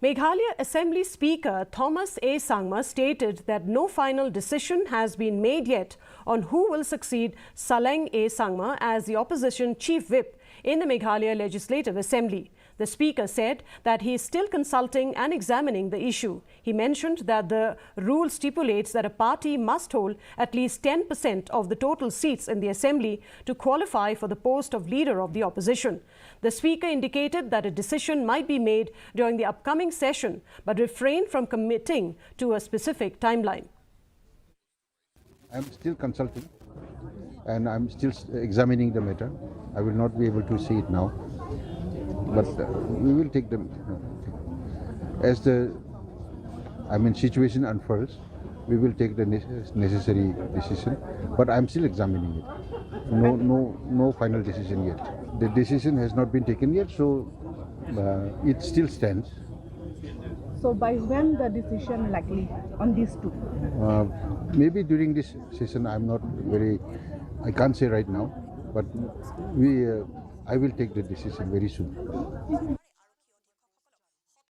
Meghalaya Assembly Speaker Thomas A. Sangma stated that no final decision has been made yet on who will succeed Saleng A. Sangma as the opposition chief whip in the Meghalaya Legislative Assembly. The Speaker said that he is still consulting and examining the issue. He mentioned that the rule stipulates that a party must hold at least 10% of the total seats in the Assembly to qualify for the post of Leader of the Opposition. The Speaker indicated that a decision might be made during the upcoming session, but refrained from committing to a specific timeline. I'm still consulting and I'm still examining the matter. I will not be able to see it now, but we will take them as the situation unfolds. We will take the necessary decision, but I'm still examining it. No final decision yet. The decision has not been taken yet, so it still stands. So by when the decision likely on these two? Maybe during this session. I can't say right now, but I will take the decision very soon.